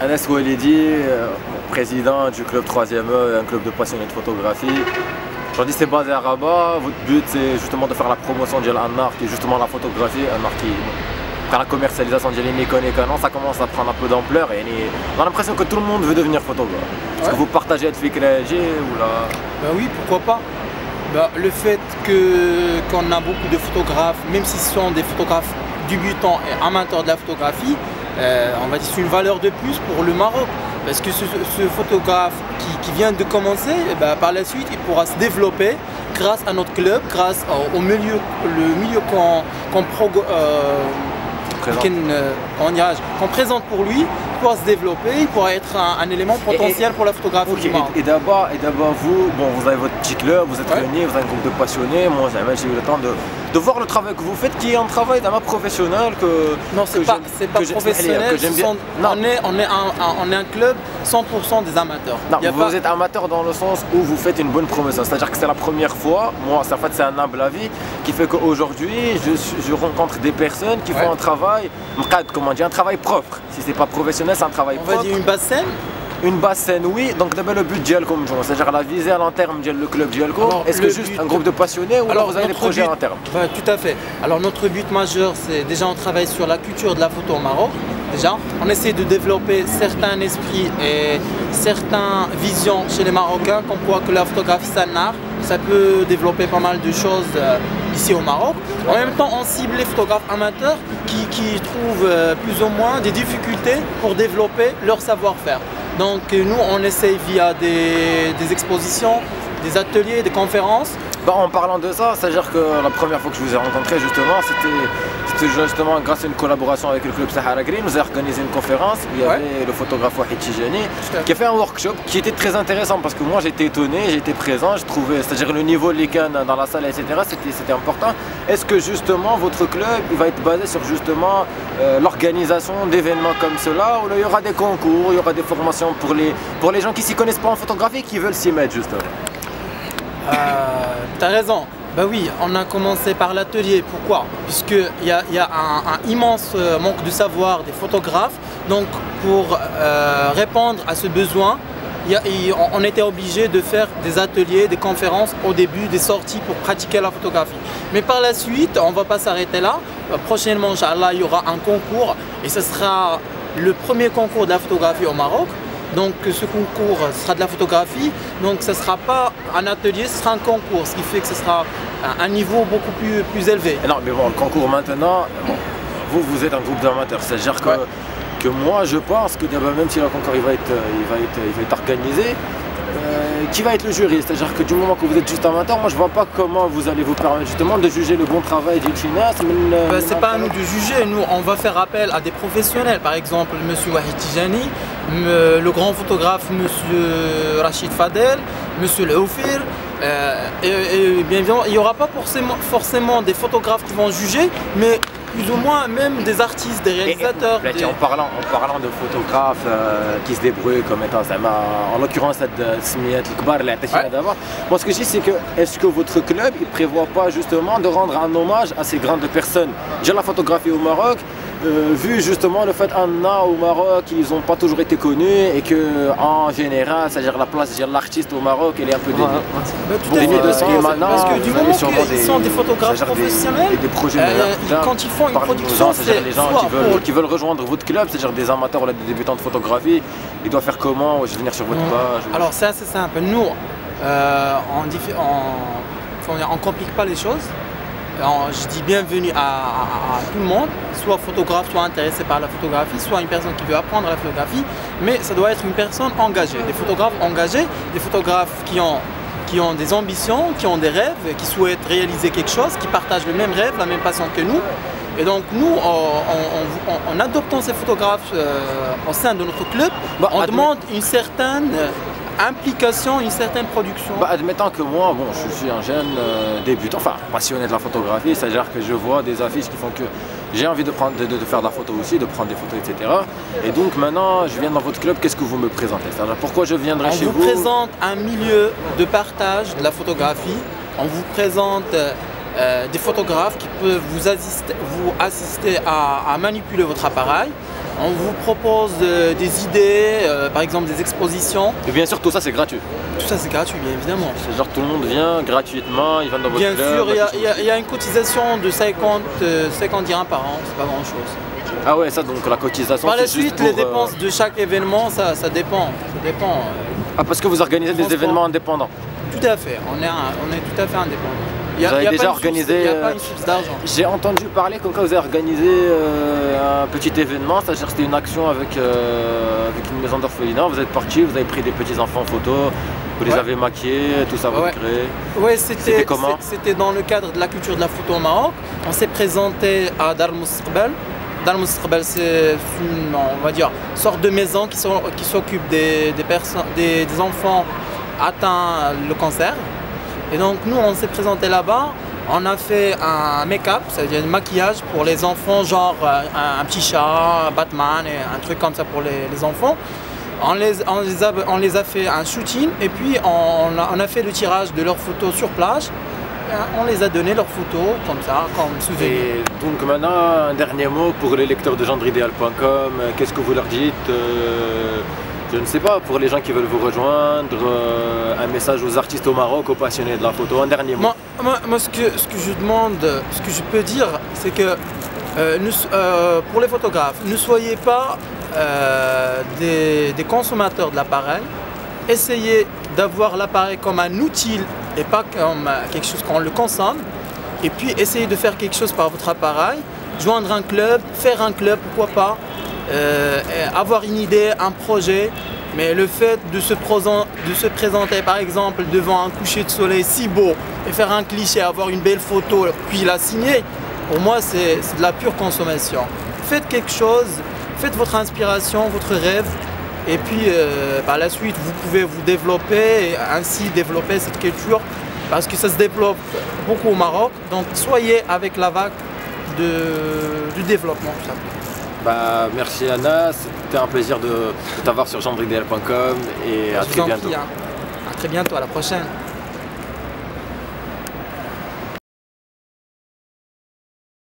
Anas Walidi, président du club 3e, un club de passionnés de photographie. Aujourd'hui c'est basé à Rabat, votre but c'est justement de faire la promotion de l'art qui est justement la photographie, un art qui par la commercialisation de Nikon et Canon, ça commence à prendre un peu d'ampleur et on a l'impression que tout le monde veut devenir photographe. Est-ce que vous partagez avec Fikreji ou là? Ben oui, pourquoi pas. Le fait qu'on a beaucoup de photographes, même si ce sont des photographes débutants et amateurs de la photographie, on va dire que c'est une valeur de plus pour le Maroc. Parce que ce photographe qui vient de commencer, par la suite, il pourra se développer grâce à notre club, grâce au milieu qu'on présente pour lui, il pourra se développer, il pourra être un élément potentiel pour la photographie du Maroc. Et d'abord vous avez votre petit club, vous êtes réunis, vous avez un groupe de passionnés. Moi j'ai eu le temps de voir le travail que vous faites qui est un travail professionnel que... Non, c'est pas professionnel, on est un club 100% des amateurs. Non, vous êtes amateur dans le sens où vous faites une bonne promotion, c'est-à-dire que c'est la première fois, moi en fait c'est un humble avis, qui fait qu'aujourd'hui je rencontre des personnes qui font un travail, comment dire, un travail propre. Si c'est pas professionnel, c'est un travail propre. On va dire une basse scène. Une basse scène, oui. Donc d'abord le but d'Yalcom, c'est-à-dire la visée à long terme le club d'Yalcom. Est-ce que juste un groupe de passionnés ou alors vous avez des projets à long terme? Tout à fait. Alors notre but majeur, c'est déjà on travaille sur la culture de la photo au Maroc. Déjà, on essaie de développer certains esprits et certaines visions chez les Marocains, comme quoi que la photographie c'est un art, ça peut développer pas mal de choses ici au Maroc. En même temps, on cible les photographes amateurs qui trouvent plus ou moins des difficultés pour développer leur savoir-faire. Donc nous, on essaye via des expositions, des ateliers, des conférences. En parlant de ça, c'est-à-dire que la première fois que je vous ai rencontré justement, c'était justement grâce à une collaboration avec le club Sahara Green. Nous avons organisé une conférence où il y avait le photographe Wahid Tijani qui a fait un workshop qui était très intéressant parce que moi j'étais étonné, j'étais présent, je trouvais, c'est-à-dire le niveau de l'ICANN dans la salle, etc. C'était important. Est-ce que justement votre club il va être basé sur justement l'organisation d'événements comme cela où il y aura des concours, il y aura des formations pour les gens qui s'y connaissent pas en photographie et qui veulent s'y mettre justement? T'as raison. Oui, on a commencé par l'atelier. Pourquoi? Puisqu'il y a un immense manque de savoir des photographes. Donc pour répondre à ce besoin, on était obligé de faire des ateliers, des conférences au début, des sorties pour pratiquer la photographie. Mais par la suite, on ne va pas s'arrêter là. Prochainement, Inch'Allah, il y aura un concours et ce sera le premier concours de la photographie au Maroc. Donc ce concours sera de la photographie, donc ce ne sera pas un atelier, ce sera un concours, ce qui fait que ce sera un niveau beaucoup plus élevé. Non mais bon, le concours maintenant, vous êtes un groupe d'amateurs, c'est-à-dire que moi je pense que même si le concours il va être organisé, qui va être le jury? C'est-à-dire que du moment que vous êtes juste amateur, moi je vois pas comment vous allez vous permettre justement de juger le bon travail d'une finesse. C'est pas à nous de juger, nous on va faire appel à des professionnels, par exemple M. Wahid Tijani, le grand photographe M. Rachid Fadel, M. Leoufir. Et bien évidemment, il n'y aura pas forcément des photographes qui vont juger, mais plus ou moins même des artistes, des réalisateurs. En parlant de photographes qui se débrouillent comme étant, en l'occurrence moi ce que je dis c'est que est-ce que votre club il prévoit pas justement de rendre un hommage à ces grandes personnes? J'ai la photographie au Maroc, vu justement le fait au Maroc ils n'ont pas toujours été connus et que en général, c'est-à-dire la place de l'artiste au Maroc elle est un peu dédiée de ce qui est maintenant. Parce que du moment qu'ils sont des photographes professionnels, quand ils font une production, c'est les gens qui veulent rejoindre votre club, c'est-à-dire des amateurs ou des débutants de photographie, ils doivent faire comment? Je vais venir sur votre page. Alors c'est assez simple, nous on ne complique pas les choses. Je dis bienvenue à tout le monde, soit photographe, soit intéressé par la photographie, soit une personne qui veut apprendre la photographie, mais ça doit être une personne engagée, des photographes engagés, des photographes qui ont des ambitions, qui ont des rêves, qui souhaitent réaliser quelque chose, qui partagent le même rêve, la même passion que nous. Et donc nous, en adoptant ces photographes au sein de notre club, on demande une certaine implication, une certaine production. Admettons que moi, je suis un jeune débutant, enfin passionné de la photographie, c'est-à-dire que je vois des affiches qui font que j'ai envie de faire de la photo aussi, de prendre des photos, etc. Et donc maintenant, je viens dans votre club, qu'est-ce que vous me présentez? C'est-à-dire pourquoi je viendrai chez vous? On vous présente un milieu de partage de la photographie, on vous présente des photographes qui peuvent vous assister à manipuler votre appareil. On vous propose des idées, par exemple des expositions. Et bien sûr, tout ça c'est gratuit. Tout ça c'est gratuit, bien évidemment. C'est genre tout le monde vient gratuitement, il vient dans votre Bien club. sûr, il y a une cotisation de 50 dirhams par an, c'est pas grand chose. Ah ouais, ça donc la cotisation. Par la c'est juste suite, pour, les dépenses de chaque événement, ça dépend. Ah, parce que vous organisez des événements indépendants. Tout à fait, on est tout à fait indépendant. Vous avez déjà organisé. Il n'y a pas une source d'argent. J'ai entendu parler qu'au cas où vous avez organisé un petit événement, c'est-à-dire c'était une action avec une maison d'orphelinat. Vous êtes parti, vous avez pris des petits enfants en photo, vous les avez maquillés, tout ça, vous créez. Oui, c'était comment? C'était dans le cadre de la culture de la photo au Maroc. On s'est présenté à Dar el-Mustaqbal. Dar el-Mustaqbal, c'est une, on va dire, sorte de maison qui s'occupe des enfants atteints le cancer. Et donc nous on s'est présenté là-bas, on a fait un make-up, c'est-à-dire un maquillage pour les enfants, genre un petit chat, Batman et un truc comme ça pour les enfants. On les a fait un shooting et puis on a fait le tirage de leurs photos sur plage. On les a donné leurs photos comme ça, comme souvenir. Et donc maintenant, un dernier mot pour les lecteurs de gendreidéal.com, qu'est-ce que vous leur dites? Je ne sais pas, pour les gens qui veulent vous rejoindre, un message aux artistes au Maroc, aux passionnés de la photo, un dernier mot. Moi ce que je demande, ce que je peux dire, c'est que pour les photographes, ne soyez pas des consommateurs de l'appareil. Essayez d'avoir l'appareil comme un outil et pas comme quelque chose qu'on le consomme. Et puis essayez de faire quelque chose par votre appareil, joindre un club, faire un club, pourquoi pas. Avoir une idée, un projet, mais le fait de se présenter par exemple devant un coucher de soleil si beau et faire un cliché, avoir une belle photo puis la signer, pour moi c'est de la pure consommation. Faites quelque chose, faites votre inspiration, votre rêve et puis par la suite vous pouvez vous développer et ainsi développer cette culture parce que ça se développe beaucoup au Maroc, donc soyez avec la vague du développement tout simplement. Bah, merci Anna, c'était un plaisir de t'avoir sur gendreidéal.com et à très bientôt. À très bientôt, à la prochaine.